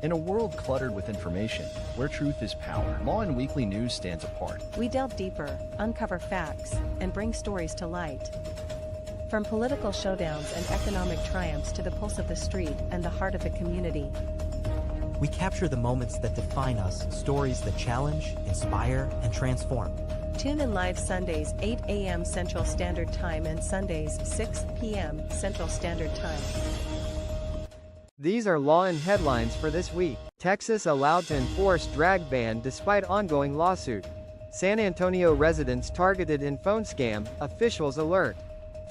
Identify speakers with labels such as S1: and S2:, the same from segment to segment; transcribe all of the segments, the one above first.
S1: In a world cluttered with information, where truth is power, Lawin Weekly News stands apart.
S2: We delve deeper, uncover facts, and bring stories to light. From political showdowns and economic triumphs to the pulse of the street and the heart of the community.
S3: We capture the moments that define us, stories that challenge, inspire, and transform.
S2: Tune in live Sundays 8 a.m. Central Standard Time and Sundays 6 p.m. Central Standard Time.
S4: These are Lawin headlines for this week. Texas allowed to enforce drag ban despite ongoing lawsuit. San Antonio residents targeted in phone scam, officials alert.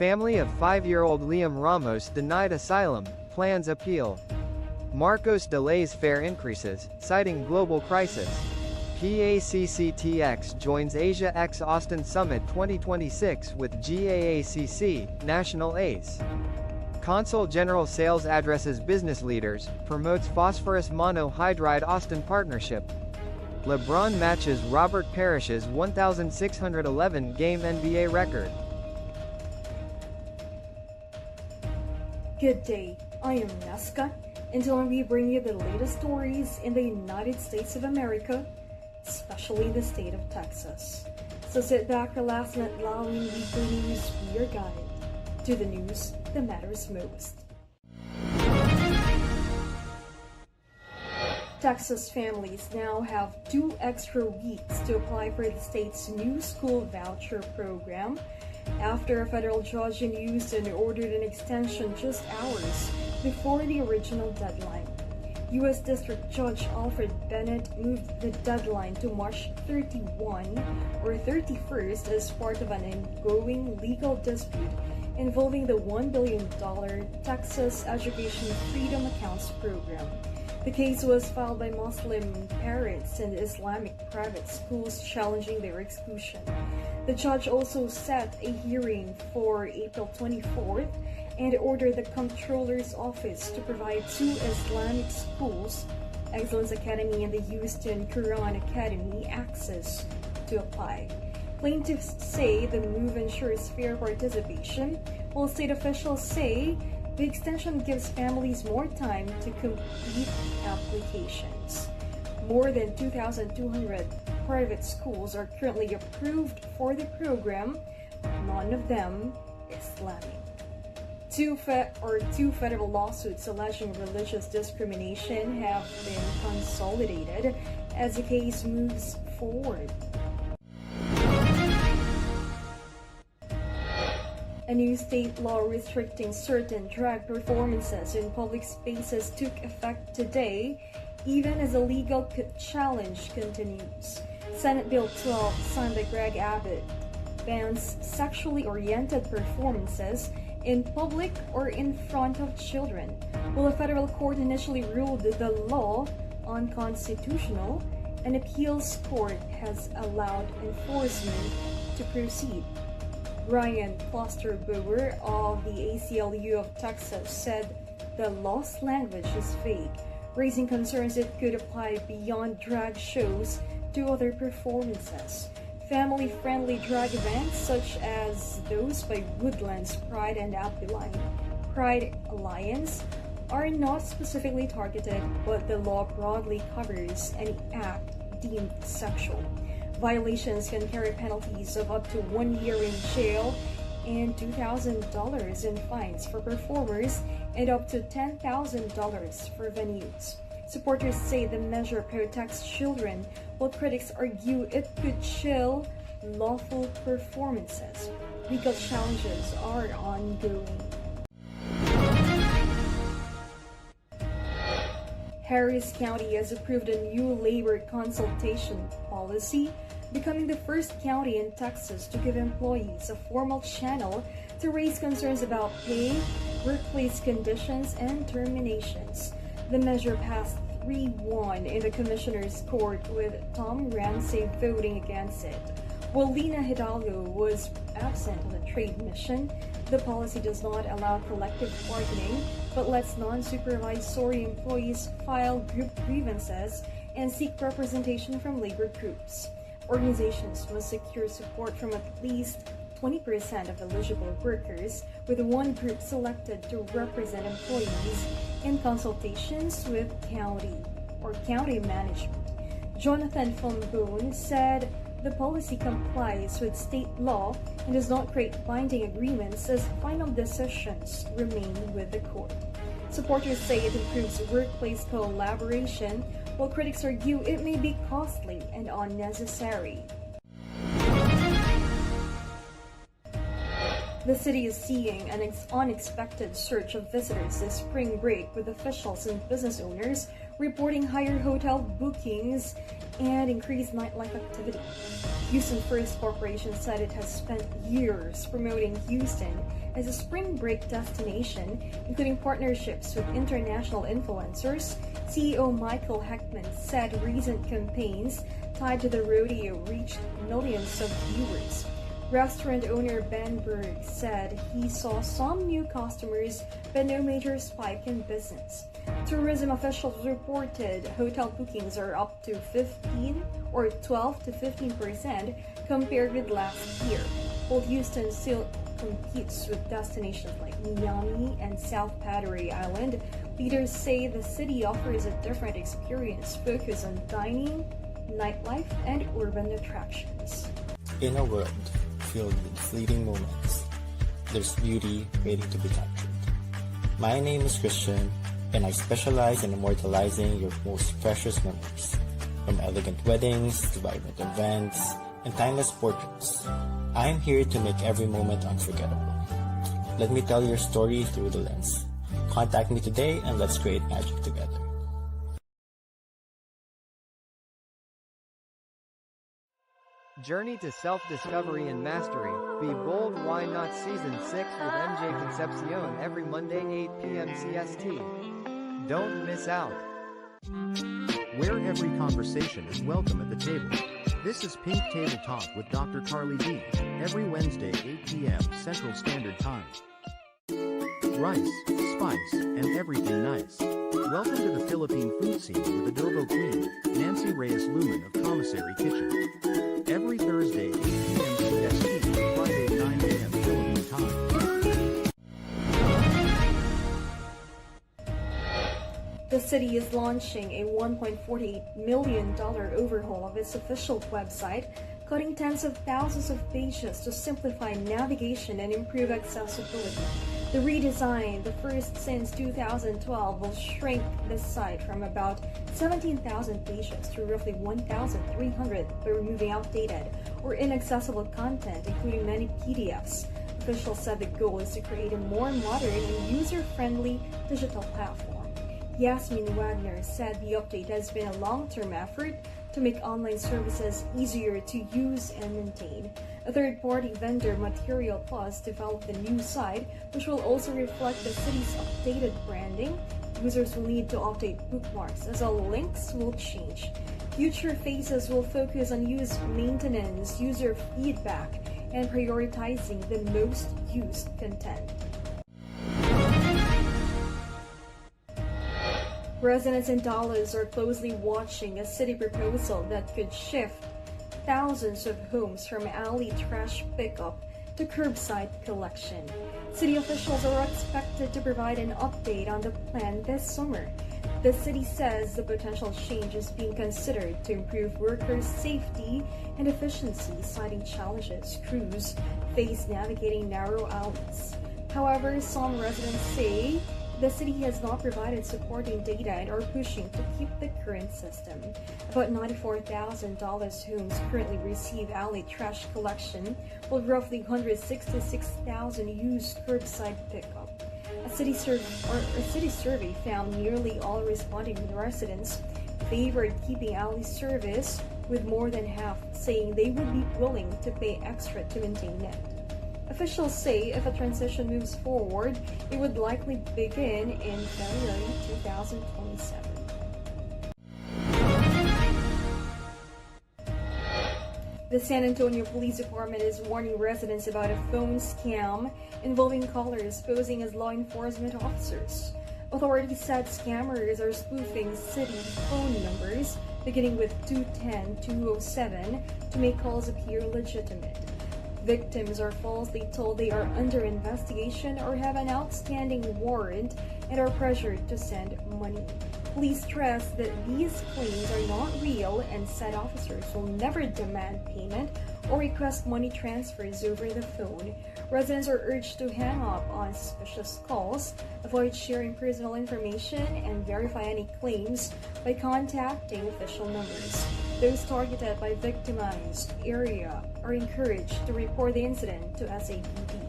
S4: Family of 5-year-old Liam Ramos denied asylum, plans appeal. Marcos delays fare increases, citing global crisis. PACCTX joins Asia X Austin Summit 2026 with GAACC, National ACE. Consul General Sales addresses business leaders, promotes phosphorus monohydride Austin partnership. LeBron matches Robert Parrish's 1,611-game NBA record.
S5: Good day, I am Nesca, and today we bring you the latest stories in the United States of America, especially the state of Texas. So sit back, relax, and let Lawin Weekly News be your guide to the news that matters most. Texas families now have 2 extra weeks to apply for the state's new school voucher program after a federal judge in Houston ordered an extension just hours before the original deadline. U.S. District Judge Alfred Bennett moved the deadline to March 31 or 31st as part of an ongoing legal dispute involving the $1 billion Texas Education Freedom Accounts program. The case was filed by Muslim parents and Islamic private schools challenging their exclusion. The judge also set a hearing for April 24th and ordered the Comptroller's Office to provide 2 Islamic schools, Excellence Academy and the Houston Quran Academy, access to apply. Plaintiffs say the move ensures fair participation, while state officials say the extension gives families more time to complete applications. More than 2,200 private schools are currently approved for the program, none of them Islamic. Two federal lawsuits alleging religious discrimination have been consolidated as the case moves forward. A new state law restricting certain drag performances in public spaces took effect today, even as a legal challenge continues. Senate Bill 12, signed by Greg Abbott, bans sexually oriented performances in public or in front of children. While a federal court initially ruled the law unconstitutional, an appeals court has allowed enforcement to proceed. Ryan Klosterboer of the ACLU of Texas said the law's language is vague, raising concerns it could apply beyond drag shows to other performances. Family-friendly drag events such as those by Woodlands Pride and Pride Alliance are not specifically targeted, but the law broadly covers any act deemed sexual. Violations can carry penalties of up to 1 year in jail and $2,000 in fines for performers and up to $10,000 for venues. Supporters say the measure protects children, while critics argue it could chill lawful performances. Legal challenges are ongoing. Harris County has approved a new labor consultation policy, becoming the first county in Texas to give employees a formal channel to raise concerns about pay, workplace conditions, and terminations. The measure passed 3-1 in the Commissioner's Court, with Tom Ramsey voting against it. While Lina Hidalgo was absent on a trade mission, the policy does not allow collective bargaining, but lets non-supervisory employees file group grievances and seek representation from labor groups. Organizations must secure support from at least 20% of eligible workers, with one group selected to represent employees in consultations with county or county management. Jonathan Fombone said the policy complies with state law and does not create binding agreements as final decisions remain with the court. Supporters say it improves workplace collaboration, while critics argue it may be costly and unnecessary. The city is seeing an unexpected surge of visitors this spring break, with officials and business owners reporting higher hotel bookings and increased nightlife activity. Houston First Corporation said it has spent years promoting Houston as a spring break destination, including partnerships with international influencers. CEO Michael Heckman said recent campaigns tied to the rodeo reached millions of viewers. Restaurant owner Ben Berg said he saw some new customers but no major spike in business. Tourism officials reported hotel bookings are up to 12 to 15% compared with last year, while Houston still competes with destinations like Miami and South Padre Island. Leaders say the city offers a different experience focused on dining, nightlife, and urban attractions.
S6: In a world filled with fleeting moments, there's beauty waiting to be captured. My name is Christian, and I specialize in immortalizing your most precious memories, from elegant weddings to vibrant events and timeless portraits. I'm here to make every moment unforgettable. Let me tell your story through the lens. Contact me today and let's create magic together.
S4: Journey to self-discovery and mastery. Be bold, why not? Season 6 with MJ Concepcion every Monday 8 p.m. CST. Don't miss out.
S1: Where every conversation is welcome at the table. This is Pink Table Talk with Dr. Carly D. Every Wednesday 8 p.m. Central Standard Time. Rice, spice, and everything nice. Welcome to the Philippine food scene with Adobo Queen, Nancy Reyes Lumen of Commissary Kitchen. Every Thursday 8 p.m. CST, Friday 9 a.m. Philippine time.
S5: The city is launching a $1.48 million overhaul of its official website, cutting tens of thousands of pages to simplify navigation and improve accessibility. The redesign, the first since 2012, will shrink the site from about 17,000 pages to roughly 1,300 by removing outdated or inaccessible content, including many PDFs. Officials said the goal is to create a more modern and user-friendly digital platform. Yasmin Wagner said the update has been a long-term effort to make online services easier to use and maintain. A third-party vendor, Material Plus, developed the new site, which will also reflect the city's updated branding. Users will need to update bookmarks as all links will change. Future phases will focus on user maintenance, user feedback, and prioritizing the most used content. Residents in Dallas are closely watching a city proposal that could shift thousands of homes from alley trash pickup to curbside collection. City officials are expected to provide an update on the plan this summer. The city says the potential change is being considered to improve workers' safety and efficiency, citing challenges crews face navigating narrow alleys. However, some residents say the city has not provided supporting data and are pushing to keep the current system. About 94,000 Dallas homes currently receive alley trash collection, while roughly 166,000 use curbside pickup. A city survey found nearly all responding residents favored keeping alley service, with more than half saying they would be willing to pay extra to maintain it. Officials say if a transition moves forward, it would likely begin in February 2027. The San Antonio Police Department is warning residents about a phone scam involving callers posing as law enforcement officers. Authorities said scammers are spoofing city phone numbers, beginning with 210-207, to make calls appear legitimate. Victims are falsely told they are under investigation or have an outstanding warrant and are pressured to send money. Police stress that these claims are not real and said officers will never demand payment or request money transfers over the phone. Residents are urged to hang up on suspicious calls, avoid sharing personal information, and verify any claims by contacting official numbers. Those targeted by victimized area are encouraged to report the incident to SAPD.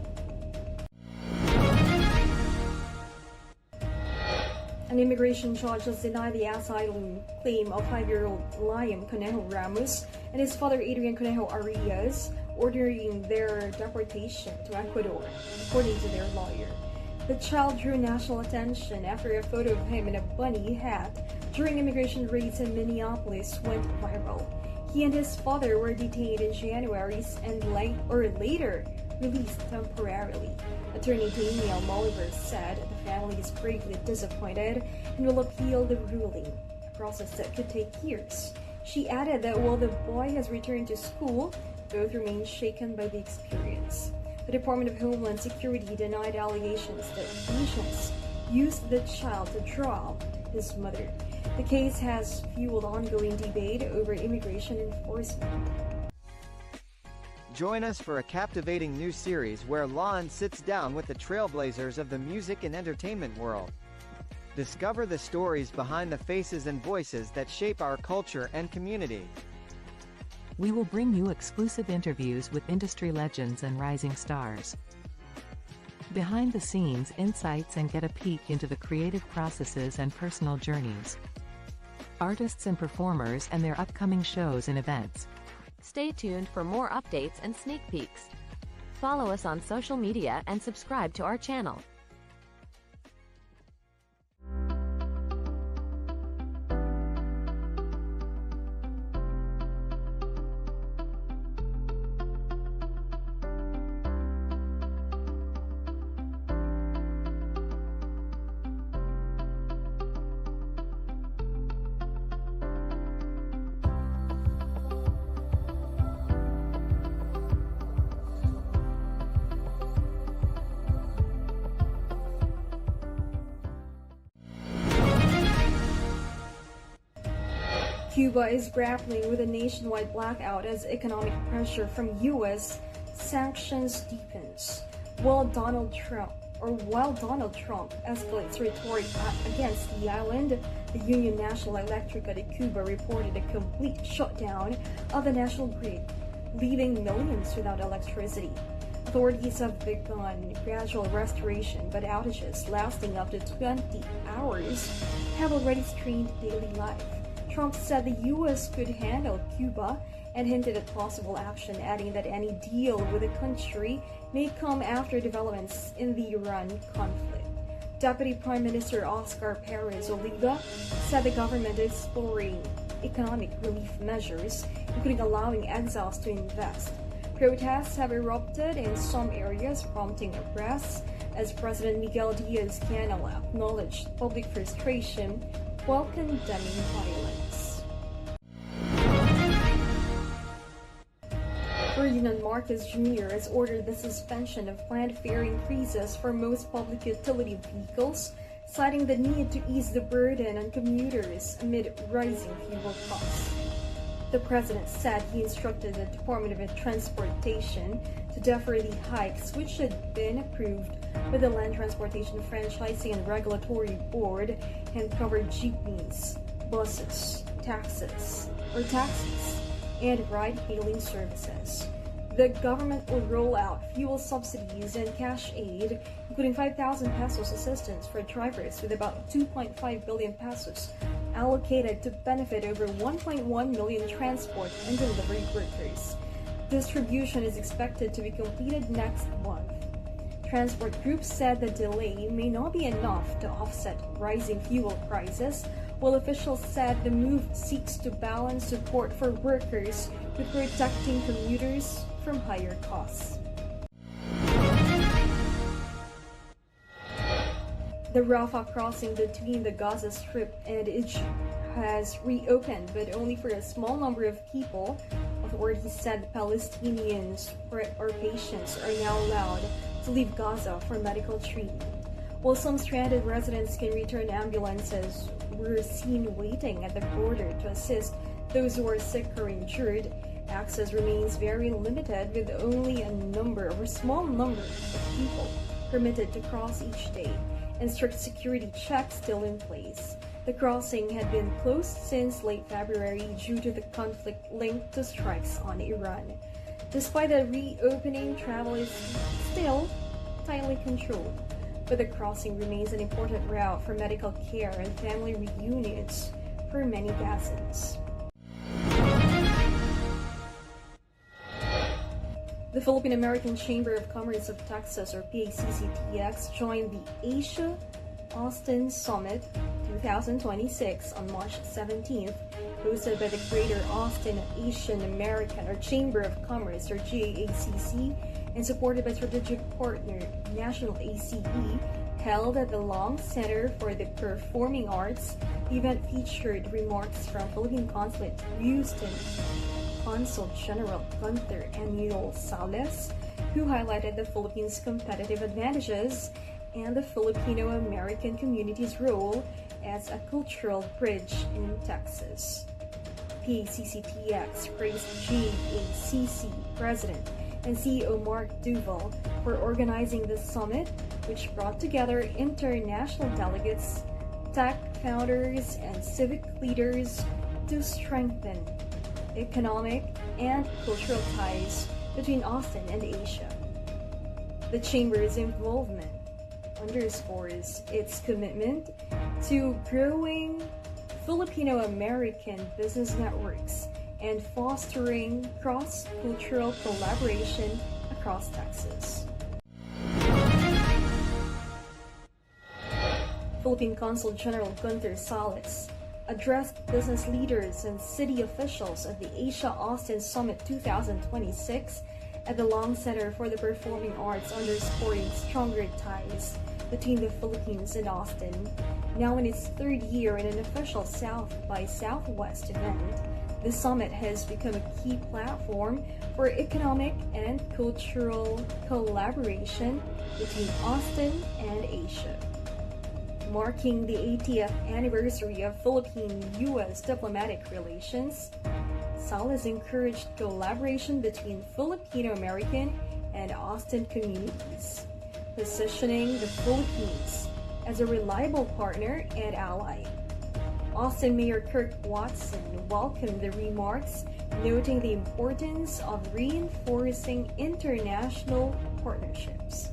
S5: An immigration judge has denied the asylum claim of 5-year-old Liam Conejo Ramos and his father Adrian Conejo Arias, ordering their deportation to Ecuador, according to their lawyer. The child drew national attention after a photo of him in a bunny hat during immigration raids in Minneapolis went viral. He and his father were detained in January and later released temporarily. Attorney Daniel Molliver said the family is greatly disappointed and will appeal the ruling, a process that could take years. She added that while the boy has returned to school, both remain shaken by the experience. The Department of Homeland Security denied allegations that agents used the child to drop his mother. The case has fueled ongoing debate over immigration enforcement.
S4: Join us for a captivating new series where Lawin sits down with the trailblazers of the music and entertainment world. Discover the stories behind the faces and voices that shape our culture and community.
S7: We will bring you exclusive interviews with industry legends and rising stars. Behind the scenes insights and get a peek into the creative processes and personal journeys. Artists and performers and their upcoming shows and events.
S8: Stay tuned for more updates and sneak peeks. Follow us on social media and subscribe to our channel.
S5: Cuba is grappling with a nationwide blackout as economic pressure from U.S. sanctions deepens, while Donald Trump escalates rhetoric against the island. The Union National Electrica de Cuba reported a complete shutdown of the national grid, leaving millions without electricity. Authorities have begun gradual restoration, but outages lasting up to 20 hours have already strained daily life. Trump said the U.S. could handle Cuba and hinted at possible action, adding that any deal with the country may come after developments in the Iran conflict. Deputy Prime Minister Oscar Perez Oliva said the government is exploring economic relief measures, including allowing exiles to invest. Protests have erupted in some areas, prompting arrests, as President Miguel Diaz-Canel acknowledged public frustration while condemning violence. Ferdinand Marcos Jr. has ordered the suspension of planned fare increases for most public utility vehicles, citing the need to ease the burden on commuters amid rising fuel costs. The president said he instructed the Department of Transportation to defer the hikes, which had been approved by the Land Transportation Franchising and Regulatory Board, and covered jeepneys, buses, taxis, and ride-hailing services. The government will roll out fuel subsidies and cash aid, including 5,000 pesos assistance for drivers, with about 2.5 billion pesos allocated to benefit over 1.1 million transport and delivery workers. Distribution is expected to be completed next month. Transport groups said the delay may not be enough to offset rising fuel prices, while officials said the move seeks to balance support for workers with protecting commuters from higher costs. The Rafah crossing between the Gaza Strip and Egypt has reopened, but only for a small number of people. Authorities said Palestinians or patients are now allowed to leave Gaza for medical treatment. While some stranded residents can return, ambulances were seen waiting at the border to assist those who are sick or injured. Access remains very limited, with only a small number of people permitted to cross each day, and strict security checks still in place. The crossing had been closed since late February due to the conflict linked to strikes on Iran. Despite the reopening, travel is still tightly controlled, but the crossing remains an important route for medical care and family reunions for many Gazans. The Philippine American Chamber of Commerce of Texas, or PACCTX, joined the Asia Austin Summit 2026 on March 17th, hosted by the Greater Austin Asian American or Chamber of Commerce, or GAACC, and supported by strategic partner National ACE, held at the Long Center for the Performing Arts. The event featured remarks from Philippine Consulate Houston Consul General Gunther Emil Sales, who highlighted the Philippines' competitive advantages and the Filipino-American community's role as a cultural bridge in Texas. PACCTX praised GACC President and CEO Mark Duval for organizing this summit, which brought together international delegates, tech founders, and civic leaders to strengthen economic and cultural ties between Austin and Asia. The Chamber's involvement underscores its commitment to growing Filipino-American business networks and fostering cross-cultural collaboration across Texas. Philippine Consul General Gunther Sales addressed business leaders and city officials at the Asia Austin Summit 2026 at the Long Center for the Performing Arts, underscoring stronger ties between the Philippines and Austin. Now in its third year in an official South by Southwest event, the summit has become a key platform for economic and cultural collaboration between Austin and Asia. Marking the 80th anniversary of Philippine-U.S. diplomatic relations, Sales encouraged collaboration between Filipino-American and Austin communities, positioning the Philippines as a reliable partner and ally. Austin Mayor Kirk Watson welcomed the remarks, noting the importance of reinforcing international partnerships.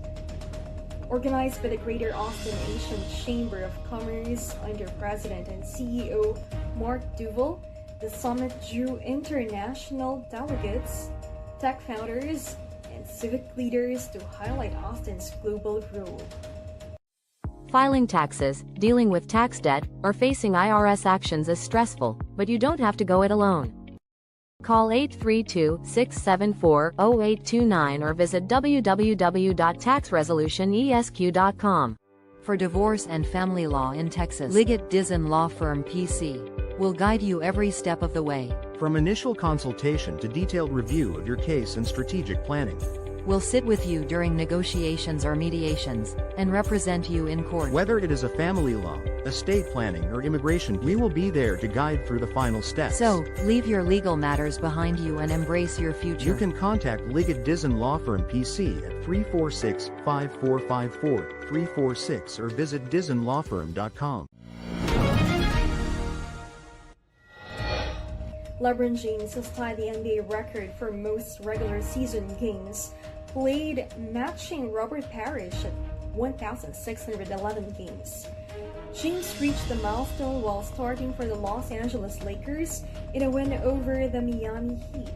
S5: Organized by the Greater Austin Asian Chamber of Commerce under President and CEO Mark Duval, the summit drew international delegates, tech founders, and civic leaders to highlight Austin's global role.
S8: Filing taxes, dealing with tax debt, or facing IRS actions is stressful, but you don't have to go it alone. Call 832-674-0829 or visit www.taxresolutionesq.com.
S7: For divorce and family law in Texas, Liggett Dizon Law Firm PC will guide you every step of the way.
S1: From initial consultation to detailed review of your case and strategic planning.
S7: We'll sit with you during negotiations or mediations, and represent you in court.
S1: Whether it is a family law, estate planning, or immigration, we will be there to guide through the final steps.
S7: So, leave your legal matters behind you and embrace your future.
S1: You can contact Liggett Dizon Law Firm PC at 346-5454-346 or visit dizonlawfirm.com.
S5: LeBron James has tied the NBA record for most regular season games played, matching Robert Parrish at 1,611 games. James reached the milestone while starting for the Los Angeles Lakers in a win over the Miami Heat,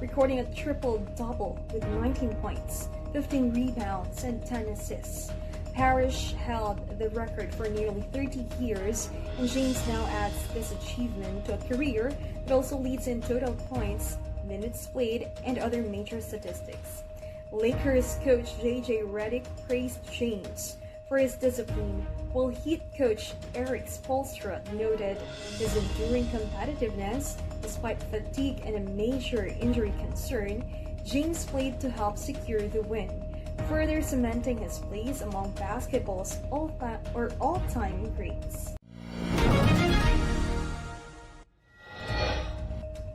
S5: recording a triple-double with 19 points, 15 rebounds, and 10 assists. Parrish held the record for nearly 30 years, and James now adds this achievement to a career that also leads in total points, minutes played, and other major statistics. Lakers coach J.J. Redick praised James for his discipline, while Heat coach Eric Spoelstra noted his enduring competitiveness despite fatigue and a major injury concern. James played to help secure the win, further cementing his place among basketball's all-time greats.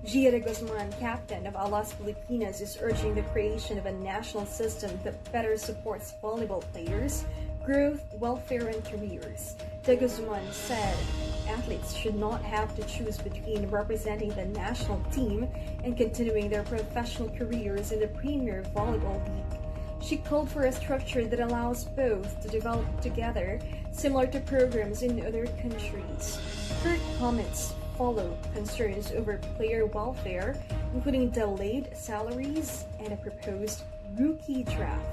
S5: Gia de Guzman, captain of Alas Filipinas, is urging the creation of a national system that better supports volleyball players' growth, welfare, and careers. De Guzman said athletes should not have to choose between representing the national team and continuing their professional careers in the Premier Volleyball League. She called for a structure that allows both to develop together, similar to programs in other countries. Her comments followed concerns over player welfare, including delayed salaries and a proposed rookie draft.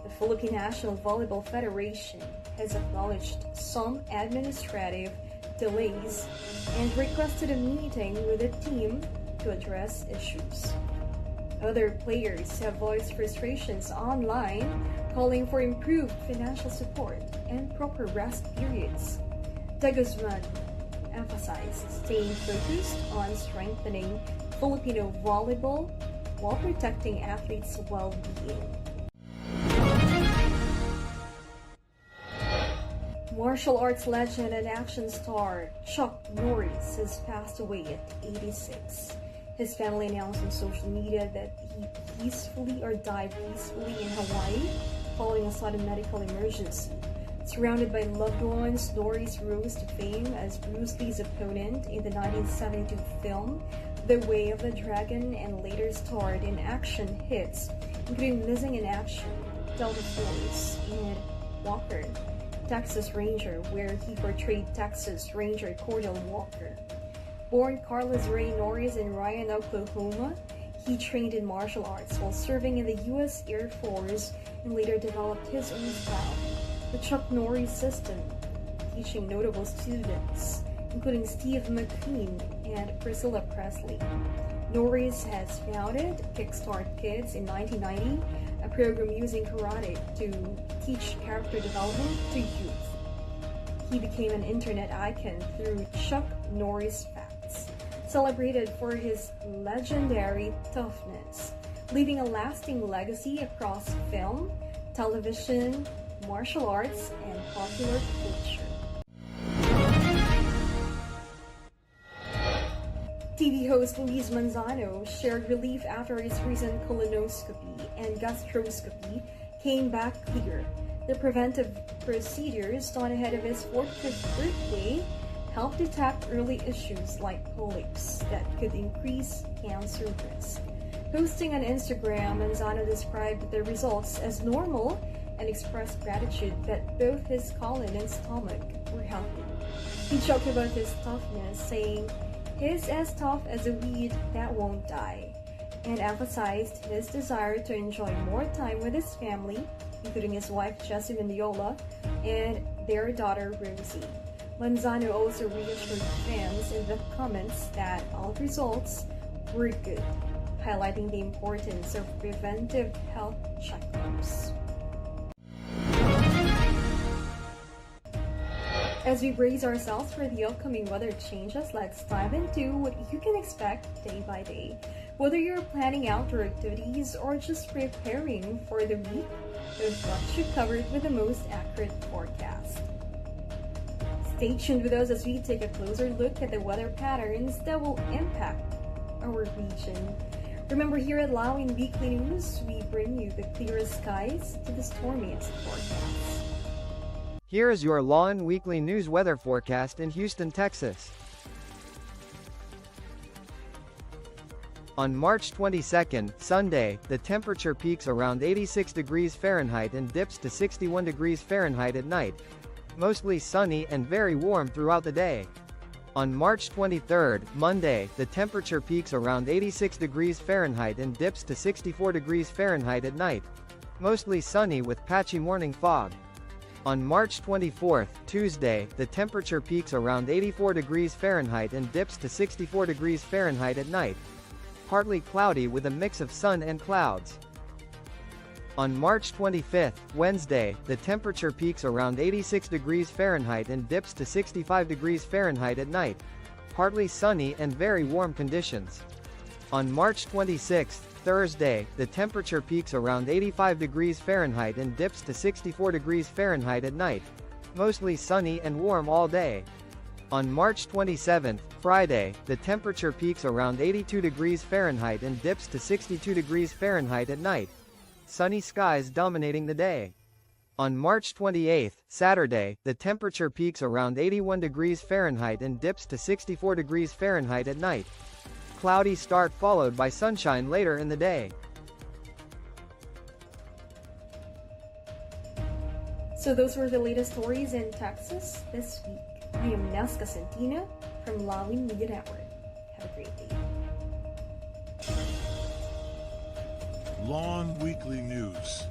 S5: The Philippine National Volleyball Federation has acknowledged some administrative delays and requested a meeting with the team to address issues. Other players have voiced frustrations online, calling for improved financial support and proper rest periods. De Guzman emphasized staying focused on strengthening Filipino volleyball while protecting athletes' well-being. Martial arts legend and action star Chuck Norris has passed away at 86. His family announced on social media that he died peacefully in Hawaii following a sudden medical emergency. Surrounded by loved ones, Norris rose to fame as Bruce Lee's opponent in the 1972 film The Way of the Dragon, and later starred in action hits including Missing in Action, Delta Force, and Walker, Texas Ranger, where he portrayed Texas Ranger Cordell Walker. Born Carlos Ray Norris in Ryan, Oklahoma, he trained in martial arts while serving in the U.S. Air Force and later developed his own style, the Chuck Norris system, teaching notable students, including Steve McQueen and Priscilla Presley. Norris has founded Kickstart Kids in 1990, a program using karate to teach character development to youth. He became an internet icon through Chuck Norris Facts, celebrated for his legendary toughness, leaving a lasting legacy across film, television, martial arts, and popular culture. TV host Luis Manzano shared relief after his recent colonoscopy and gastroscopy came back clear. The preventive procedures done ahead of his 45th birthday helped detect early issues like polyps that could increase cancer risk. Posting on Instagram, Manzano described the results as normal and expressed gratitude that both his colon and stomach were healthy. He joked about his toughness, saying, "He's as tough as a weed that won't die," and emphasized his desire to enjoy more time with his family, including his wife Jessie Mendiola and their daughter Rosie. Manzano also reassured fans in the comments that all results were good, highlighting the importance of preventive health checkups. As we brace ourselves for the upcoming weather changes, let's dive into what you can expect day by day. Whether you're planning outdoor activities or just preparing for the week, we've got you covered with the most accurate forecast. Stay tuned with us as we take a closer look at the weather patterns that will impact our region. Remember, here at Lawin Weekly News, we bring you the clearest skies to the stormiest forecasts.
S4: Here is your Lawin Weekly News weather forecast in Houston, Texas. On March 22nd, Sunday, the temperature peaks around 86 degrees Fahrenheit and dips to 61 degrees Fahrenheit at night. Mostly sunny and very warm throughout the day. On March 23rd, Monday, the temperature peaks around 86 degrees Fahrenheit and dips to 64 degrees Fahrenheit at night. Mostly sunny with patchy morning fog. On March 24th, Tuesday, the temperature peaks around 84 degrees Fahrenheit and dips to 64 degrees Fahrenheit at night. Partly cloudy with a mix of sun and clouds. On March 25th, Wednesday, the temperature peaks around 86 degrees Fahrenheit and dips to 65 degrees Fahrenheit at night. Partly sunny and very warm conditions. On March 26th, Thursday, the temperature peaks around 85 degrees Fahrenheit and dips to 64 degrees Fahrenheit at night. Mostly sunny and warm all day. On March 27th, Friday, the temperature peaks around 82 degrees Fahrenheit and dips to 62 degrees Fahrenheit at night. Sunny skies dominating the day. On March 28th, Saturday, the temperature peaks around 81 degrees Fahrenheit and dips to 64 degrees Fahrenheit at night. Cloudy start followed by sunshine later in the day.
S5: So those were the latest stories in Texas this week. I am Nesca Centino from Lawin Media Network. Have a great day.
S9: Lawin Weekly News.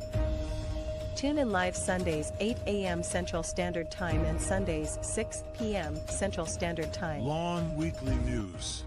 S2: Tune in live Sundays 8 a.m. Central Standard Time and Sundays 6 p.m. Central Standard Time.
S9: Lawin Weekly News.